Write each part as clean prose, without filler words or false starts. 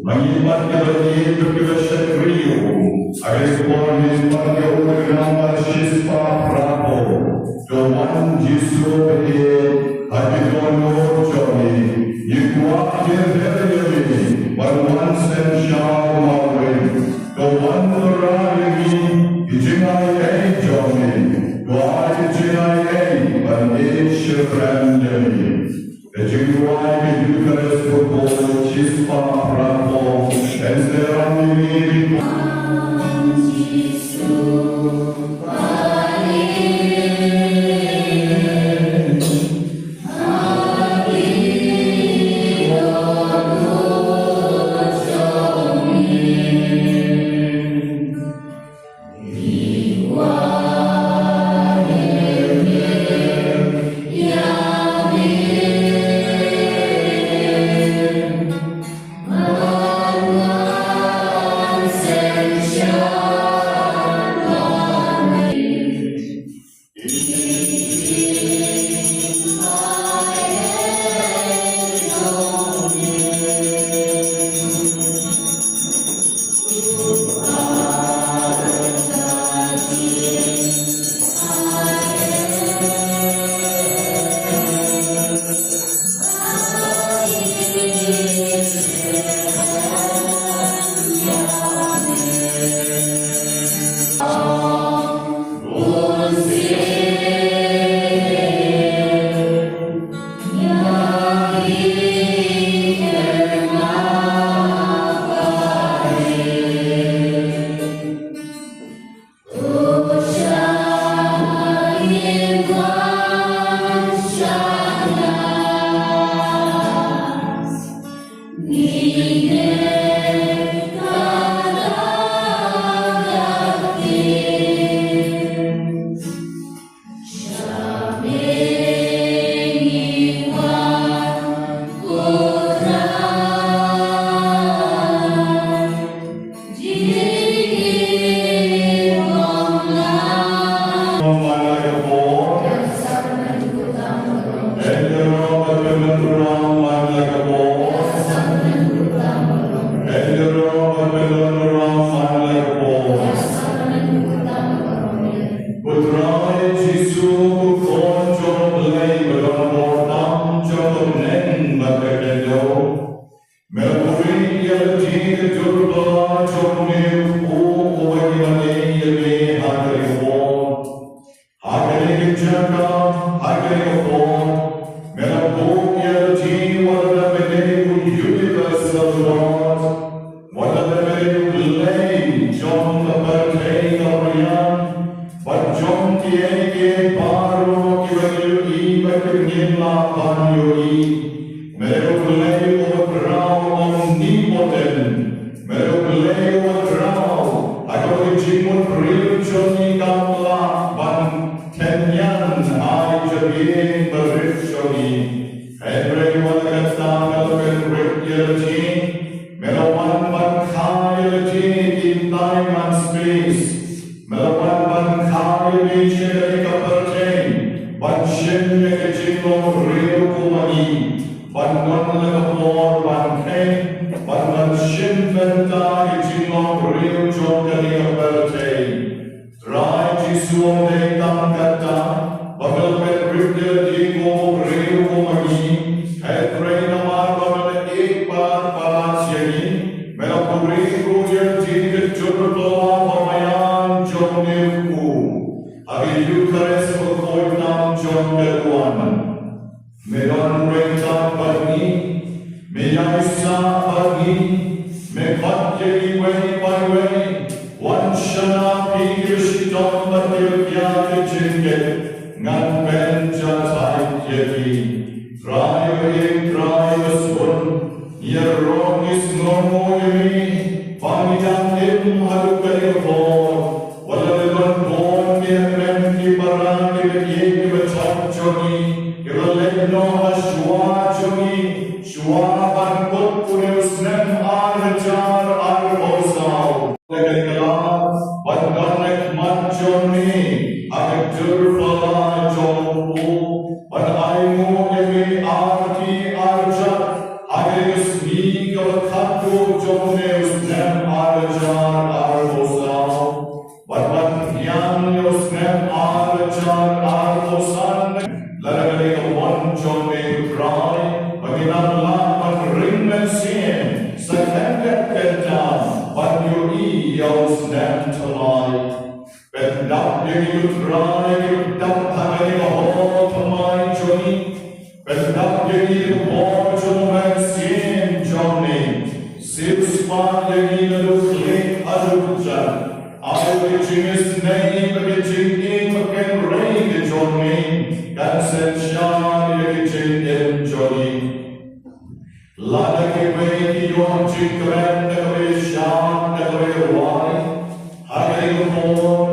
mengibatkan bagi berkebasaan Rio, agar kemudian pada orang Shispa Prabu, Tuhan Yesus bagi hati Tuhan Joni, Yikuat Jendela Barwan Sen Shah Mawin, Tuhan Terani, Ijinai Joni, Tuhan Ijinai Bani Shifrandani. Ejinwai Eucharist Football, Chispa Prapo, and Serani. But I know every arti arjat, I speak of Jones nem Arajar Arbosal, Batman Yanios nem Arajar Arbosan, Laragari of one Jome cry, Paginala and Ringman Sin, Sakandak Kentan, but you eels nem to lie. But that you try, you dump having a hole to my Johnny, but that you more to my sin, Johnny. Sipsman yagina do flame azujan. I will his name, pitching in can rain the Johnny. Can send shine yagin in Johnny. Lada way yon chikran the way shan the way wine. Hagay born.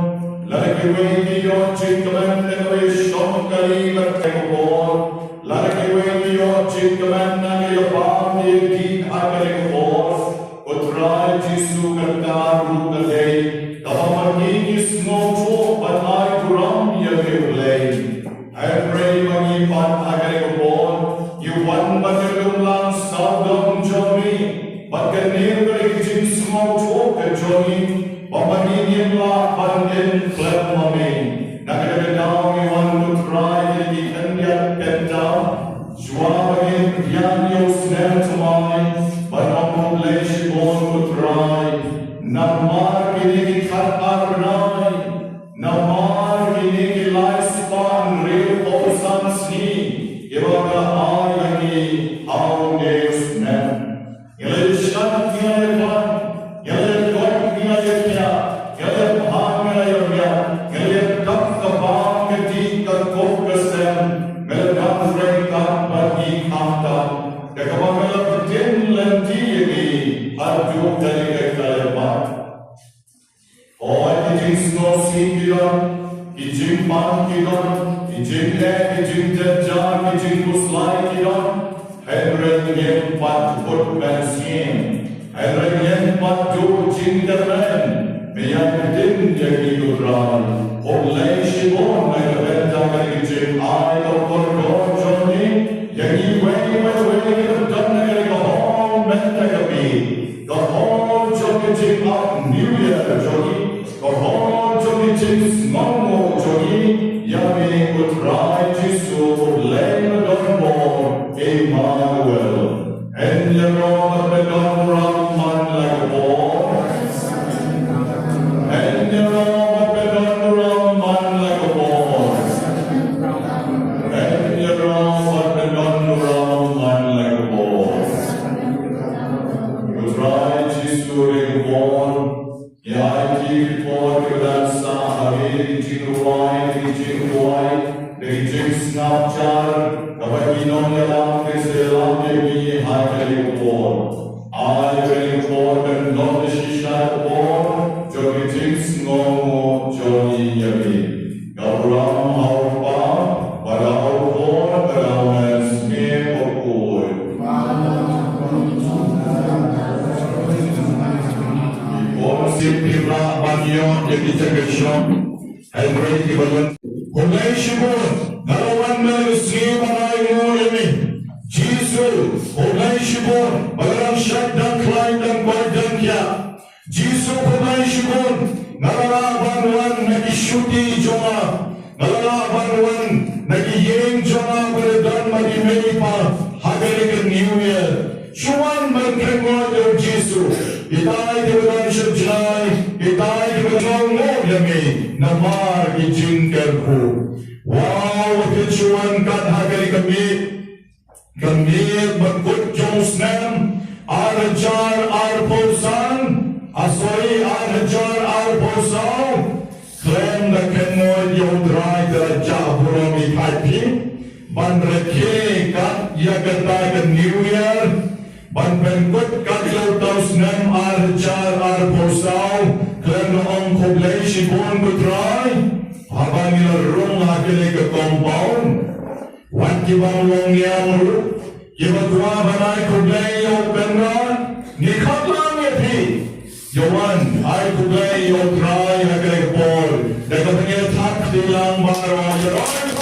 Lada way yon chikran the way shonkari but born. Lada way yon chikran the way palm yagin hagay born. Utrai Jisu Kartar Rukalay, Tavamani is no joke, but I Kuram Yaviplay. I pray when you want Agagabon, you want Batalumlan Saudam Johnny, but can never exist small joke at Johnny, Bamanian La Pandin Flamami. Nagagadam, you want to try the Kenya Penta, Schwabin Yanios Neltamai. But on population born to try, Namar Giniki Katarnai, Namar Giniki lifespan, real Osan Sni, Givaga Ayagi, how days men. Yellow Shat Yellow, Yellow God Yellow, Yellow Hamaya, Yellow Duck the Bang, Katika Kokasem, Melgan Reka, Bagi Kanta, the Kabamela. Arju Dalika Kalema. All the things no singular, Kijim Pankidon, Kijim Leg, Kijim Jar, Kijim Puslai Kidon, Henry Yen Pat Woodman Sien, Henry Yen Pat Do Jinderman, Mayakadin Yakidran, Olay Shibon, Megaventa Kijim Eye of Gorgon Johnny, Yagi Way, Donna Mentagabi. The whole Jogging up New Year Jogi, the whole Jogging Momo Jogi, Yami would try to lay the more Emmanuel, and the Roman the Raman like a ball, and the Roman the Raman like a ball, and the Roman the Raman like a ball. Try to born, yeah, keep for that Sahari, Jinwai, the Jim Snapchat, the Baginon Yalam, the Selam, the High born. I very important, not the Shisha born, Johnny Jims, no Johnny Yabi. Gauram, our farm, but our born, but our man's name of boy. Sipira Banyon jadi cekesyon, Henry Kibalun. Kulai Shibun, Narawan Melusi Manai Moyami, Jisu, Kulai Shibun, Bagaran Shaddan Klein dan Bardan Kya, Jisu Kulai Shibun, Narawan Wan Nagi Shuti Joma, Narawan Nagi Yeng Joma Berdan Magi Meipa, Hagarikan New Year, Shuan Merkremoy Jisu. Itai dengan sejai, itai dengan ngomong namar ijinkerku. Wow, kecuan kat hari kami berkut josnem, arjar arposan, asoi arjar arposan. Klaim nak kemoy yodrai deraja burung ikati, bandreke kat yagetai New Year. Ban pengkut kaglaw taus nem arjar arposaw, klaim na ang kublay shibon kutray, habang ilarong hakili ka compound, wat kibang wong yang ru, kibagwa banay kublay yung penran, nikhat lang yapi, yawan ay kublay yung try hakili ka bol, dagatangil tak dilang baro, yaroy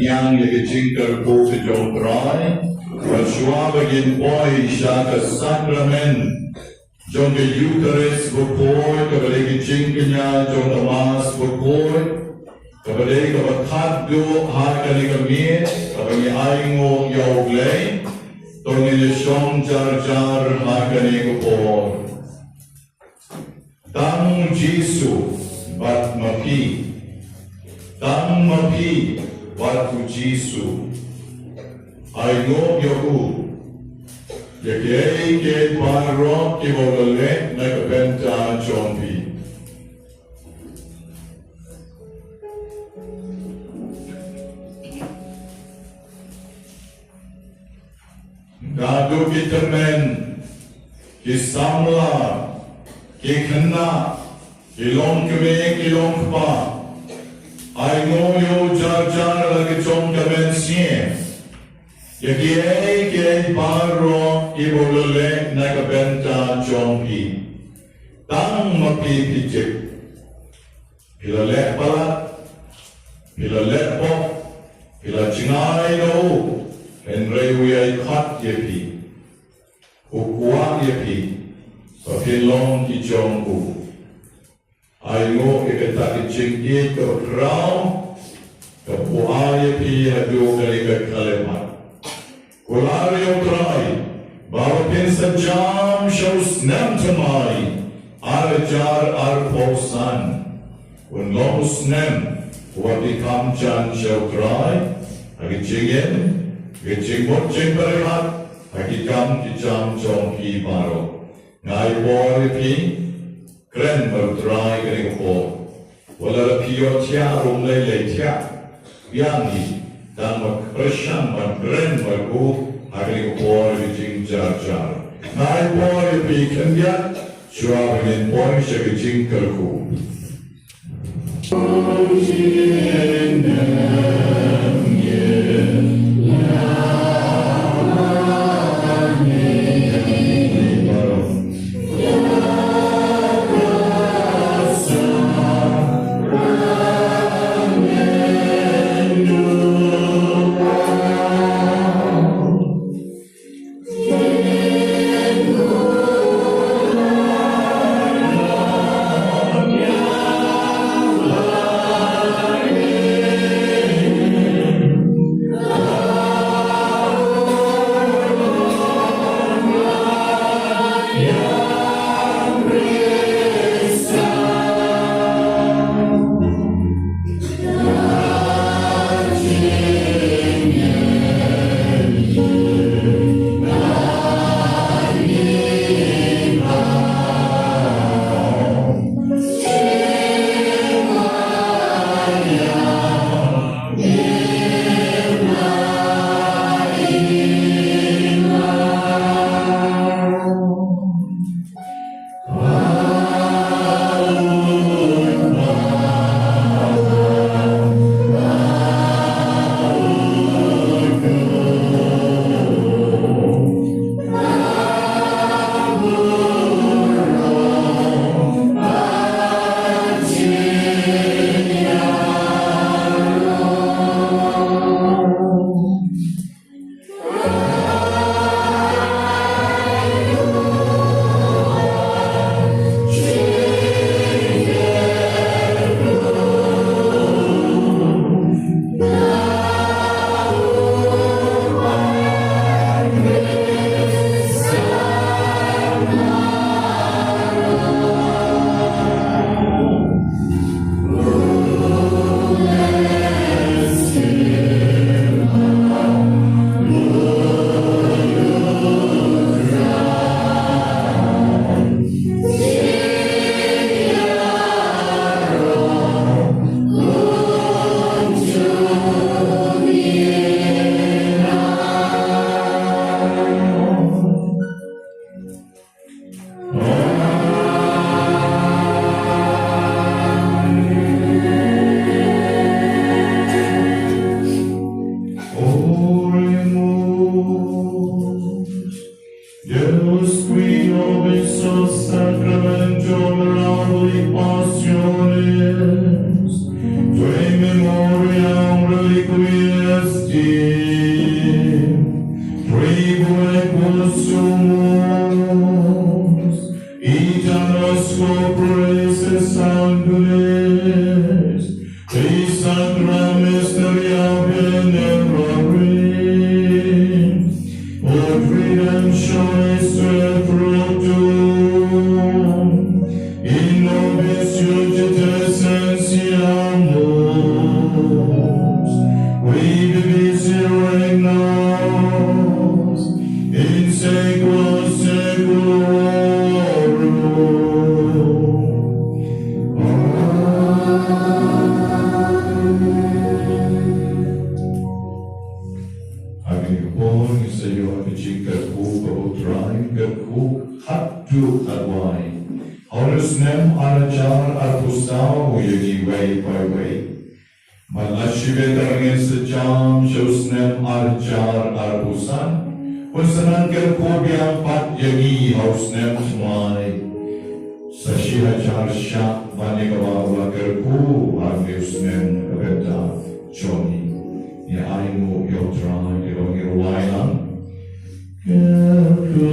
yang jingkar po sa jongtray, Raswa bagin po'y siya ka sakramen, jong ka Eucharist bukoy, kabalay jingkar niya, jong tamas bukoy, kabalay kabataddo, hakali kami, kabalay ayingo yauglay, tong nilasyong jar hakali ko po. Tang Jisu, bat mapi, tang mapi, Watu Jisu, ay no yoku, yakei ke paro ki vogale na kapenta chompi. Gadu kitamen, kisamla, kikhanna, kilong kame, kilong pa. I know you jar like a chong kabensiye. Yakiye ke paro ibolole nakabenta chongki. Tang mapipitip. Pilalek palat. Pilalek po. Pilachingay no. Henry huyay kat yepi. ukwa yapi papilong kijong u ayo ikata kijing e ke krau ke puha yapi adu kali ke kalemat kulario trai bawa pin sejam shows nem temai arajar arposan unlos nem wadi kamchan show trai agi jingen gejing bot jing berehat agi kam kijam jong ki baro ngai bor pi kren ber trai gering ko wala pio tia rum le tia yani dan mak reshan mak kren mak ko agi bor jing jar jar ngai bor pi kenya chua ngin bor shagi jing kerku Deus qui nobis sacramentum laudoli passiones, tue memoriam reliquiestim, tribune consumus, ita nostro prese sanguinis, et sacra mysteria venerarim, ut redemptionis et fructum, in nobis judite sensiamus, qui vivis et regnas, in saecula saeculorum. Agnippon isayo agichikkerku kerku hattu adwai. Horus nem arajar arpusau yagi way by way. Malashive darangin sejam shos nem arajar arpusan. Usanan kerku biang pat yagi horus nem semai. Sashihajar syak vanikawa kerku arvius nem beta joni. Ya aimu yotra irong irwailan kerku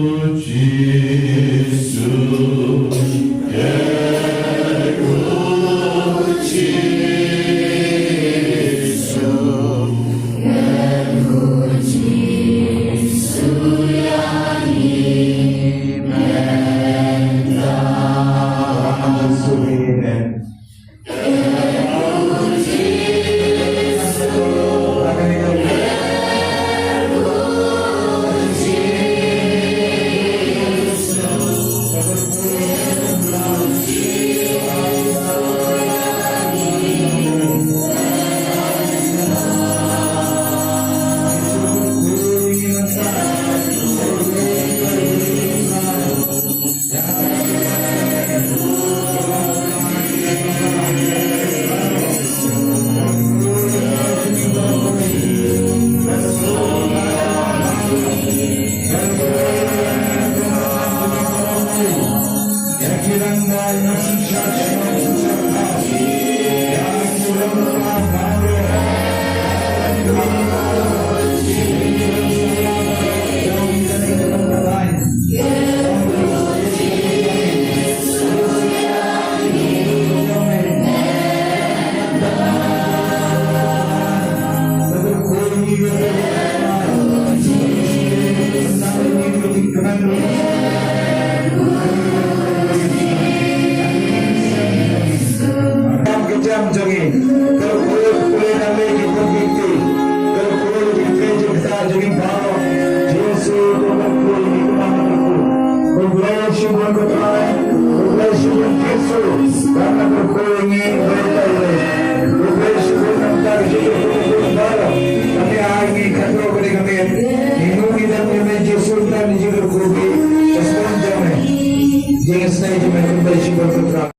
Kejam jangi, kalau boleh namai kita bukti, kalau boleh kita juga jangi bawa, Yesus Tuhan boleh kita mampu, berbless you berkat, berbless you Yesus, karena berkolong ini berkali, berbless you berkat juga berbahagia, kami hari ini kado beri kami, minum kita punya Yesus dan juga berkopi, sesuatu jamin, jangan saya cuma berbless you berkat.